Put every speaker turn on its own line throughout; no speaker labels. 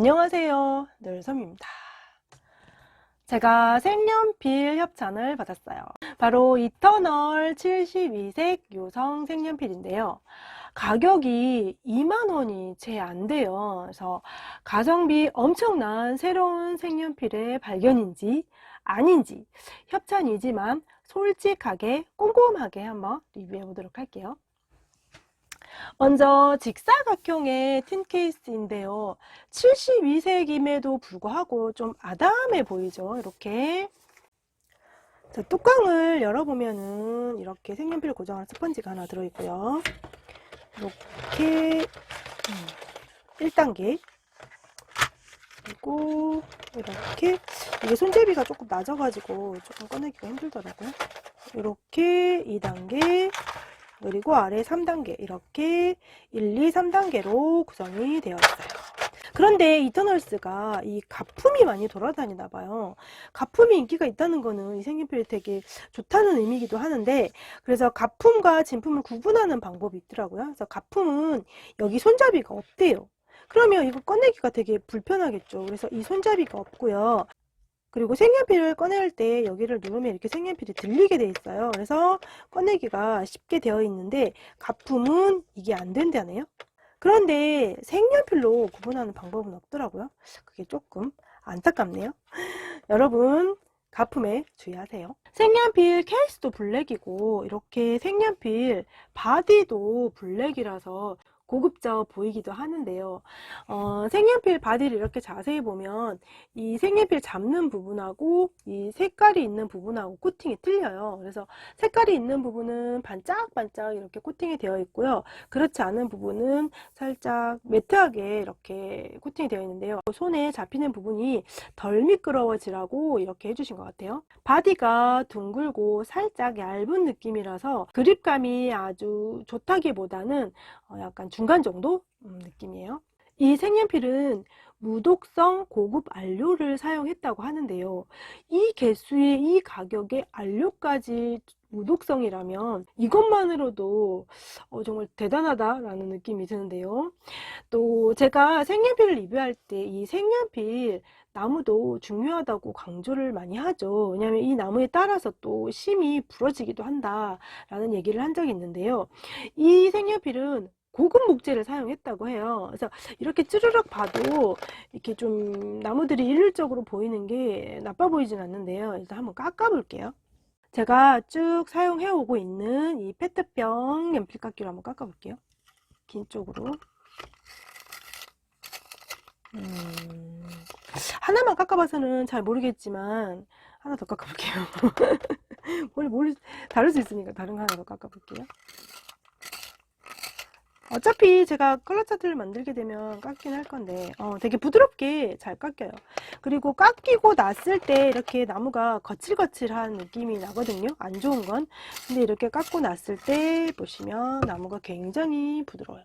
안녕하세요. 늘섬입니다. 제가 색연필 협찬을 받았어요. 바로 이터널 72색 요성 색연필인데요. 가격이 2만원이 채 안 돼요. 그래서 가성비 엄청난 새로운 색연필의 발견인지 아닌지 협찬이지만 솔직하게 꼼꼼하게 한번 리뷰해 보도록 할게요. 먼저 직사각형의 틴 케이스인데요. 72색임에도 불구하고 좀 아담해 보이죠. 이렇게. 자, 뚜껑을 열어보면은 이렇게 색연필 고정할 스펀지가 하나 들어있고요. 이렇게 1단계, 그리고 이렇게, 이게 손잡이가 조금 낮아가지고 조금 꺼내기가 힘들더라고요. 이렇게 2단계, 그리고 아래 3단계, 이렇게 1, 2, 3단계로 구성이 되어 있어요. 그런데 이터널스가 이 가품이 많이 돌아다니나 봐요. 가품이 인기가 있다는 거는 이 색연필이 되게 좋다는 의미이기도 하는데, 그래서 가품과 진품을 구분하는 방법이 있더라고요. 그래서 가품은 여기 손잡이가 없대요. 그러면 이거 꺼내기가 되게 불편하겠죠. 그래서 이 손잡이가 없고요. 그리고 색연필을 꺼낼 때 여기를 누르면 이렇게 색연필이 들리게 돼 있어요. 그래서 꺼내기가 쉽게 되어 있는데 가품은 이게 안 된다네요. 그런데 색연필로 구분하는 방법은 없더라고요. 그게 조금 안타깝네요. 여러분, 가품에 주의하세요. 색연필 케이스도 블랙이고 이렇게 색연필 바디도 블랙이라서 고급져 보이기도 하는데요. 색연필 바디를 이렇게 자세히 보면 이 색연필 잡는 부분하고 이 색깔이 있는 부분하고 코팅이 틀려요. 그래서 색깔이 있는 부분은 반짝반짝 이렇게 코팅이 되어 있고요. 그렇지 않은 부분은 살짝 매트하게 이렇게 코팅이 되어 있는데요. 손에 잡히는 부분이 덜 미끄러워지라고 이렇게 해주신 것 같아요. 바디가 둥글고 살짝 얇은 느낌이라서 그립감이 아주 좋다기보다는 약간 중간 정도 느낌이에요. 이 색연필은 무독성 고급 안료를 사용했다고 하는데요. 이 개수에 이 가격에 안료까지 무독성이라면 이것만으로도 정말 대단하다라는 느낌이 드는데요. 또 제가 색연필을 리뷰할 때 이 색연필 나무도 중요하다고 강조를 많이 하죠. 왜냐하면 이 나무에 따라서 또 심이 부러지기도 한다라는 얘기를 한 적이 있는데요. 이 색연필은 고급 목재를 사용했다고 해요. 그래서 이렇게 쭈르륵 봐도 이렇게 좀 나무들이 일률적으로 보이는 게 나빠 보이진 않는데요. 일단 한번 깎아 볼게요. 제가 쭉 사용해 오고 있는 이 페트병 연필깎이로 한번 깎아 볼게요. 긴 쪽으로. 하나만 깎아봐서는 잘 모르겠지만 하나 더 깎아볼게요. 머리 다를 수 있으니까 다른 거 하나 더 깎아볼게요. 어차피 제가 컬러 차트를 만들게 되면 깎긴 할 건데 되게 부드럽게 잘 깎여요. 그리고 깎이고 났을 때 이렇게 나무가 거칠거칠한 느낌이 나거든요. 안 좋은 건. 근데 이렇게 깎고 났을 때 보시면 나무가 굉장히 부드러워요.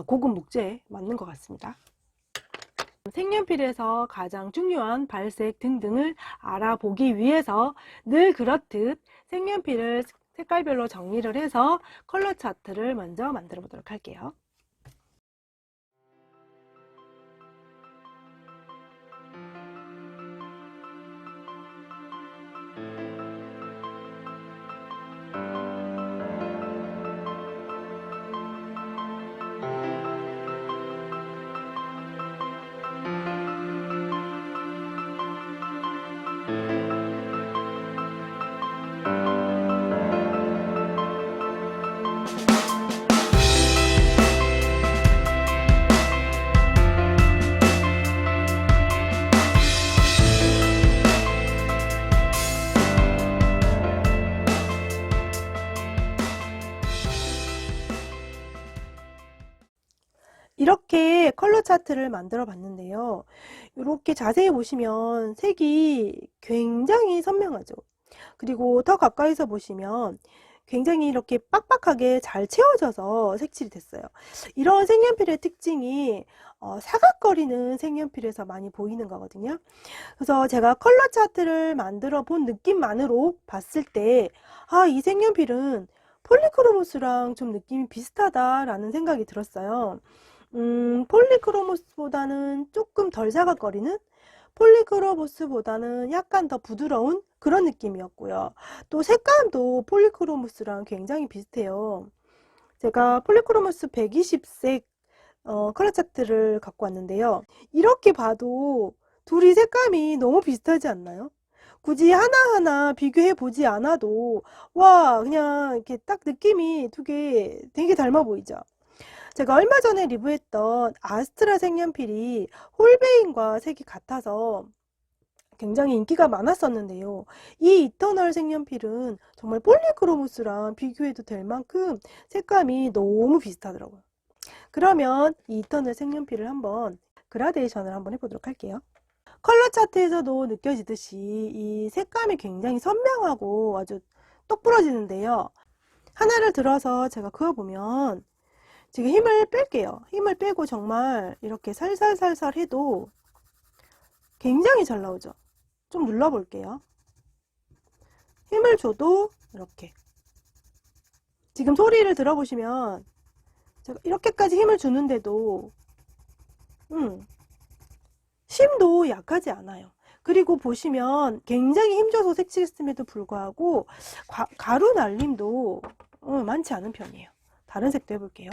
고급 목재 맞는 것 같습니다. 색연필에서 가장 중요한 발색 등등을 알아보기 위해서 늘 그렇듯 색연필을 색깔별로 정리를 해서 컬러 차트를 먼저 만들어 보도록 할게요. 이렇게 컬러 차트를 만들어 봤는데요. 이렇게 자세히 보시면 색이 굉장히 선명하죠. 그리고 더 가까이서 보시면 굉장히 이렇게 빡빡하게 잘 채워져서 색칠이 됐어요. 이런 색연필의 특징이 사각거리는 색연필에서 많이 보이는 거거든요. 그래서 제가 컬러 차트를 만들어 본 느낌만으로 봤을 때 이 색연필은 폴리크로모스랑 좀 느낌이 비슷하다라는 생각이 들었어요. 폴리크로모스보다는 조금 덜 자각거리는, 폴리크로모스보다는 약간 더 부드러운 그런 느낌이었고요. 또 색감도 폴리크로모스랑 굉장히 비슷해요. 제가 폴리크로모스 120색 컬러 차트를 갖고 왔는데요. 이렇게 봐도 둘이 색감이 너무 비슷하지 않나요? 굳이 하나하나 비교해 보지 않아도 와, 그냥 이렇게 딱 느낌이 두 개 되게 닮아 보이죠? 제가 얼마 전에 리뷰했던 아스트라 색연필이 홀베인과 색이 같아서 굉장히 인기가 많았었는데요. 이 이터널 색연필은 정말 폴리크로모스랑 비교해도 될 만큼 색감이 너무 비슷하더라고요. 그러면 이 이터널 색연필을 한번 그라데이션을 한번 해보도록 할게요. 컬러 차트에서도 느껴지듯이 이 색감이 굉장히 선명하고 아주 똑 부러지는데요. 하나를 들어서 제가 그어보면 지금 힘을 뺄게요. 힘을 빼고 정말 이렇게 살살살살 해도 굉장히 잘 나오죠. 좀 눌러볼게요. 힘을 줘도 이렇게. 지금 소리를 들어보시면 제가 이렇게까지 힘을 주는데도 심도 약하지 않아요. 그리고 보시면 굉장히 힘줘서 색칠했음에도 불구하고 가루 날림도 많지 않은 편이에요. 다른 색도 해볼게요.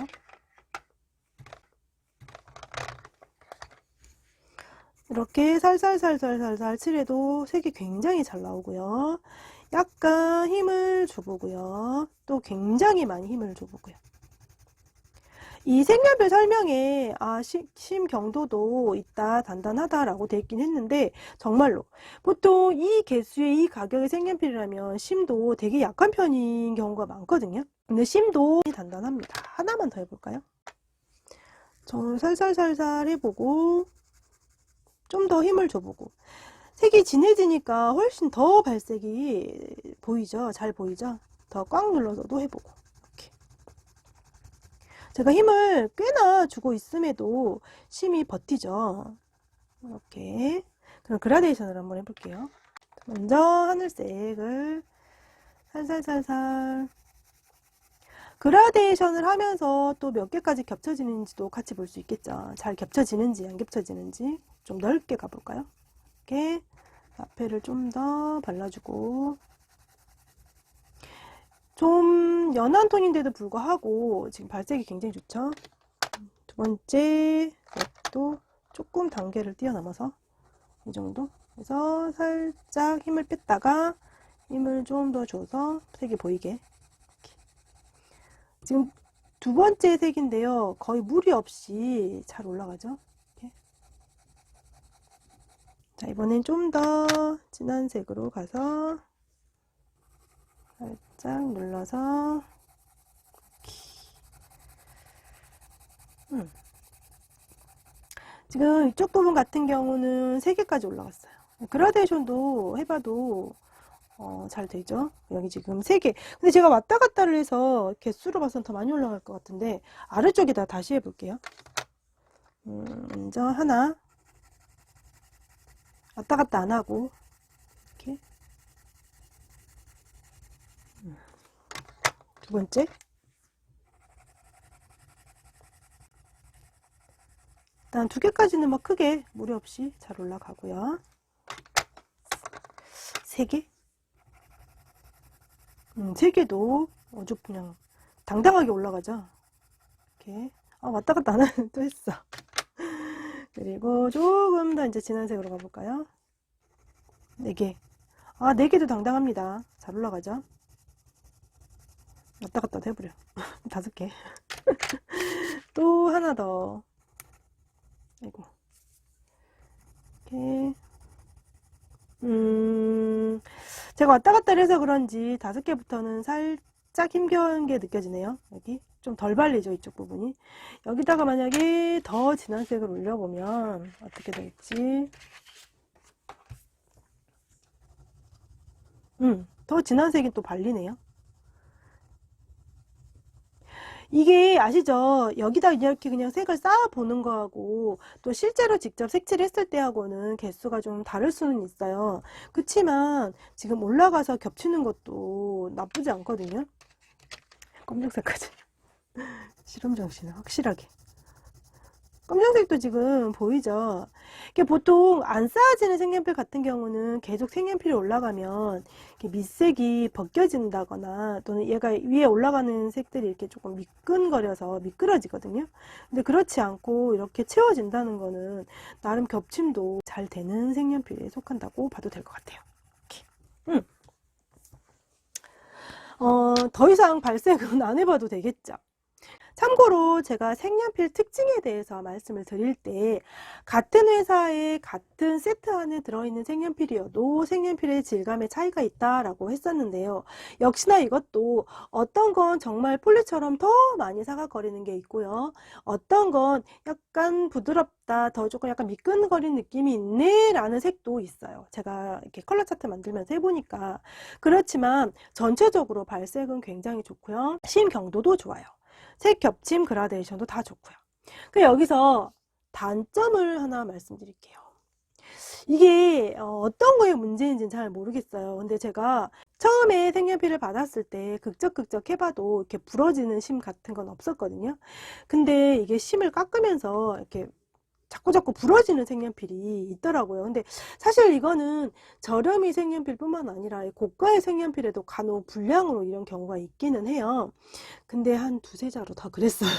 이렇게 살살살살살살 칠해도 색이 굉장히 잘 나오고요. 약간 힘을 줘보고요. 또 굉장히 많이 힘을 줘보고요. 이 색연필 설명에 심 경도도 있다, 단단하다 라고 되어 있긴 했는데 정말로 보통 이 개수의 이 가격의 색연필이라면 심도 되게 약한 편인 경우가 많거든요. 근데 심도 단단합니다. 하나만 더 해볼까요? 저 살살살살 해보고 좀 더 힘을 줘보고 색이 진해지니까 훨씬 더 발색이 보이죠? 잘 보이죠? 더 꽉 눌러서도 해보고 이렇게. 제가 힘을 꽤나 주고 있음에도 심이 버티죠. 이렇게. 그럼 그라데이션을 한번 해볼게요. 먼저 하늘색을 살살살살. 그라데이션을 하면서 또 몇 개까지 겹쳐지는지도 같이 볼 수 있겠죠. 잘 겹쳐지는지 안 겹쳐지는지 좀 넓게 가볼까요? 이렇게 앞에를 좀 더 발라주고 좀 연한 톤인데도 불구하고 지금 발색이 굉장히 좋죠. 두 번째 것도 조금 단계를 뛰어넘어서 이 정도. 그래서 살짝 힘을 뺐다가 힘을 좀 더 줘서 색이 보이게. 이렇게. 지금 두 번째 색인데요. 거의 무리 없이 잘 올라가죠. 이렇게. 자, 이번엔 좀 더 진한 색으로 가서 살짝 눌러서 지금 이쪽 부분 같은 경우는 3개까지 올라갔어요. 그라데이션도 해봐도 잘 되죠. 여기 지금 3개. 근데 제가 왔다 갔다를 해서 개수로 봐서는 더 많이 올라갈 것 같은데 아래쪽에다 다시 해볼게요. 먼저 하나 왔다 갔다 안 하고 이렇게 두 번째 일단 2개까지는 뭐 크게 무리 없이 잘 올라가고요. 3개 3개도 아주 그냥 당당하게 올라가죠. 이렇게 왔다 갔다 안 하는 또 했어. 그리고 조금 더 이제 진한 색으로 가볼까요? 4개 4개도 당당합니다. 잘 올라가죠. 왔다 갔다 해버려. 5개 또 하나 더. 아이고. 이렇게 제가 왔다 갔다 해서 그런지 5개부터는 살짝 힘겨운 게 느껴지네요. 여기 좀 덜 발리죠, 이쪽 부분이. 여기다가 만약에 더 진한 색을 올려보면 어떻게 될지. 더 진한 색이 또 발리네요. 이게 아시죠? 여기다 이렇게 그냥 색을 쌓아 보는 거하고 또 실제로 직접 색칠했을 때하고는 개수가 좀 다를 수는 있어요. 그치만 지금 올라가서 겹치는 것도 나쁘지 않거든요. 검정색까지. 실험 정신을 확실하게. 검정색도 지금 보이죠? 이게 보통 안 쌓아지는 색연필 같은 경우는 계속 색연필이 올라가면 이렇게 밑색이 벗겨진다거나 또는 얘가 위에 올라가는 색들이 이렇게 조금 미끈거려서 미끄러지거든요. 근데 그렇지 않고 이렇게 채워진다는 거는 나름 겹침도 잘 되는 색연필에 속한다고 봐도 될 것 같아요. 이렇게. 더 이상 발색은 안 해봐도 되겠죠. 참고로 제가 색연필 특징에 대해서 말씀을 드릴 때 같은 회사의 같은 세트 안에 들어있는 색연필이어도 색연필의 질감의 차이가 있다라고 했었는데요. 역시나 이것도 어떤 건 정말 폴리처럼 더 많이 사각거리는 게 있고요. 어떤 건 약간 부드럽다, 더 조금 약간 미끈거리는 느낌이 있네 라는 색도 있어요. 제가 이렇게 컬러 차트 만들면서 해보니까. 그렇지만 전체적으로 발색은 굉장히 좋고요. 심 경도도 좋아요. 색 겹침 그라데이션도 다 좋고요. 그 여기서 단점을 하나 말씀드릴게요. 이게 어떤 거에 문제인지는 잘 모르겠어요. 근데 제가 처음에 색연필을 받았을 때 극적극적 해봐도 이렇게 부러지는 심 같은 건 없었거든요. 근데 이게 심을 깎으면서 이렇게 자꾸 부러지는 색연필이 있더라고요. 근데 사실 이거는 저렴이 색연필 뿐만 아니라 고가의 색연필에도 간혹 불량으로 이런 경우가 있기는 해요. 근데 한 두세 자루 더 그랬어요.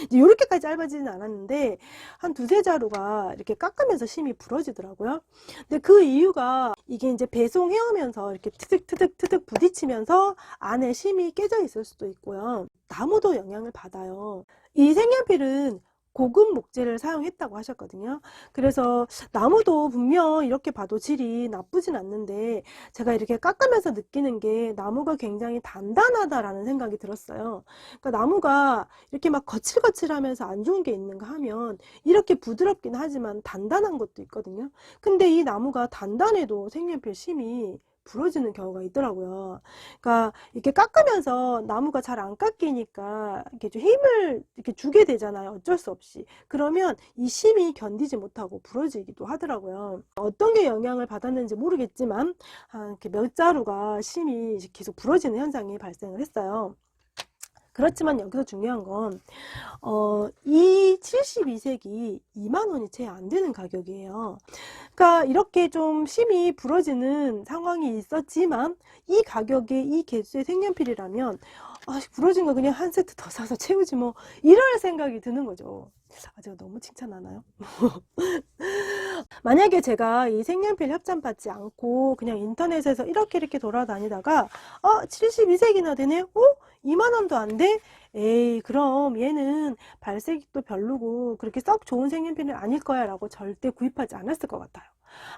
이렇게까지 짧아지진 않았는데 한 두세 자루가 이렇게 깎으면서 심이 부러지더라고요. 근데 그 이유가 이게 이제 배송해 오면서 이렇게 트득 부딪히면서 안에 심이 깨져 있을 수도 있고요. 나무도 영향을 받아요. 이 색연필은 고급 목재를 사용했다고 하셨거든요. 그래서 나무도 분명 이렇게 봐도 질이 나쁘진 않는데 제가 이렇게 깎으면서 느끼는 게 나무가 굉장히 단단하다라는 생각이 들었어요. 그러니까 나무가 이렇게 막 거칠거칠하면서 안 좋은 게 있는가 하면 이렇게 부드럽긴 하지만 단단한 것도 있거든요. 근데 이 나무가 단단해도 색연필 심이 부러지는 경우가 있더라고요. 그러니까 이렇게 깎으면서 나무가 잘 안 깎이니까 이렇게 좀 힘을 이렇게 주게 되잖아요. 어쩔 수 없이. 그러면 이 심이 견디지 못하고 부러지기도 하더라고요. 어떤 게 영향을 받았는지 모르겠지만 한 이렇게 몇 자루가 심이 계속 부러지는 현상이 발생을 했어요. 그렇지만 여기서 중요한 건 이 72색이 2만원이 채 안 되는 가격이에요. 그러니까 이렇게 좀 심이 부러지는 상황이 있었지만 이 가격에 이 개수의 색연필이라면 부러진 거 그냥 한 세트 더 사서 채우지 뭐 이럴 생각이 드는 거죠. 제가 너무 칭찬하나요? 만약에 제가 이 색연필 협찬 받지 않고 그냥 인터넷에서 이렇게 돌아다니다가 72색이나 되네? 2만원도 안 돼? 에이, 그럼 얘는 발색도 별로고 그렇게 썩 좋은 색연필은 아닐 거야 라고 절대 구입하지 않았을 것 같아요.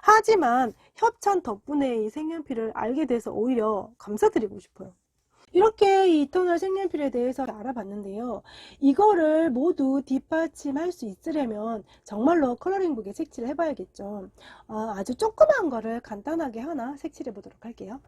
하지만 협찬 덕분에 이 색연필을 알게 돼서 오히려 감사드리고 싶어요. 이렇게 이 이터널 색연필에 대해서 알아봤는데요. 이거를 모두 뒷받침할 수 있으려면 정말로 컬러링북에 색칠을 해봐야겠죠. 아주 조그만 거를 간단하게 하나 색칠해 보도록 할게요.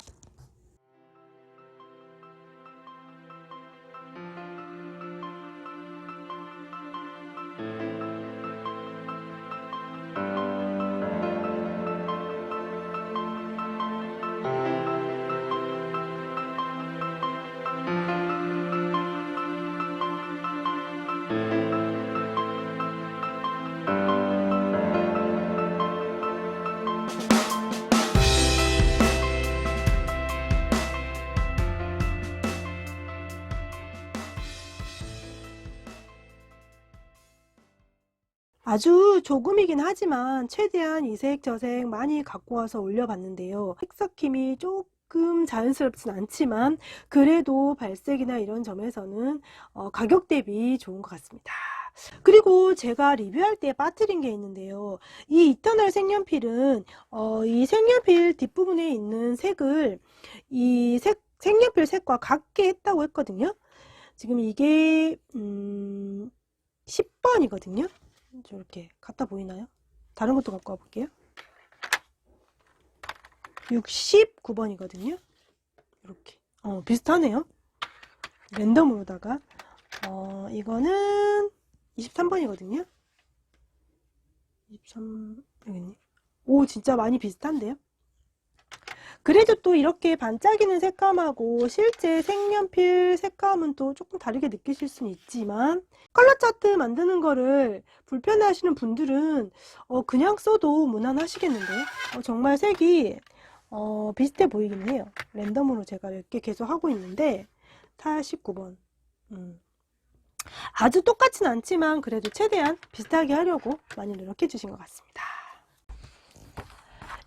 아주 조금이긴 하지만 최대한 이색 저색 많이 갖고 와서 올려봤는데요. 색섞임이 조금 자연스럽진 않지만 그래도 발색이나 이런 점에서는 가격 대비 좋은 것 같습니다. 그리고 제가 리뷰할 때 빠뜨린 게 있는데요. 이 이터널 색연필은 이 색연필 뒷부분에 있는 색을 이 색연필 색과 같게 했다고 했거든요. 지금 이게 10번이거든요. 저렇게 갖다 보이나요? 다른 것도 갖고 와볼게요. 69번이거든요. 이렇게 비슷하네요. 랜덤으로다가 이거는 23번이거든요. 23 여기 있네. 오, 진짜 많이 비슷한데요. 그래도 또 이렇게 반짝이는 색감하고 실제 색연필 색감은 또 조금 다르게 느끼실 수는 있지만, 컬러 차트 만드는 거를 불편해 하시는 분들은 그냥 써도 무난하시겠는데요. 정말 색이 비슷해 보이긴 해요. 랜덤으로 제가 몇 개 계속 하고 있는데 49번. 아주 똑같진 않지만 그래도 최대한 비슷하게 하려고 많이 노력해 주신 것 같습니다.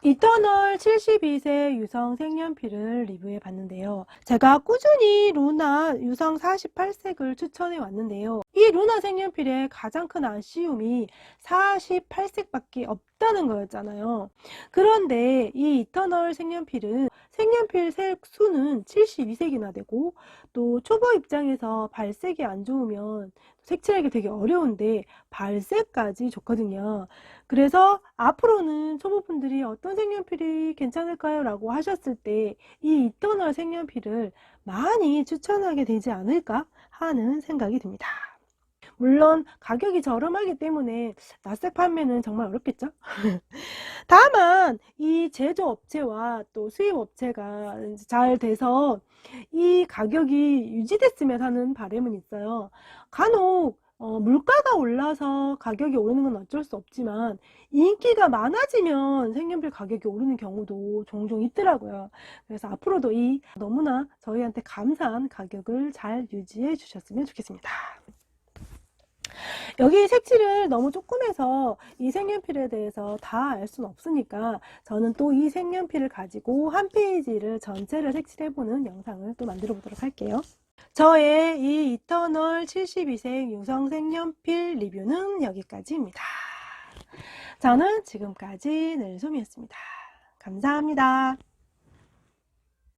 이터널 72색 유성 색연필을 리뷰해 봤는데요. 제가 꾸준히 루나 유성 48색을 추천해 왔는데요. 이 루나 색연필의 가장 큰 아쉬움이 48색밖에 없다는 거였잖아요. 그런데 이 이터널 색연필은 색연필 색 수는 72색이나 되고, 또 초보 입장에서 발색이 안 좋으면 색칠하기 되게 어려운데 발색까지 좋거든요. 그래서 앞으로는 초보분들이 어떤 색연필이 괜찮을까요? 라고 하셨을 때 이 이터널 색연필을 많이 추천하게 되지 않을까 하는 생각이 듭니다. 물론 가격이 저렴하기 때문에 낯색 판매는 정말 어렵겠죠? 다만 이 제조업체와 또 수입업체가 잘 돼서 이 가격이 유지됐으면 하는 바람은 있어요. 간혹 물가가 올라서 가격이 오르는 건 어쩔 수 없지만 인기가 많아지면 색연필 가격이 오르는 경우도 종종 있더라고요. 그래서 앞으로도 이 너무나 저희한테 감사한 가격을 잘 유지해 주셨으면 좋겠습니다. 여기 색칠을 너무 조금 해서 이 색연필에 대해서 다 알 수는 없으니까 저는 또 이 색연필을 가지고 한 페이지를 전체를 색칠해보는 영상을 또 만들어 보도록 할게요. 저의 이 이터널 72색 유성 색연필 리뷰는 여기까지입니다. 저는 지금까지 늘솜이었습니다. 감사합니다.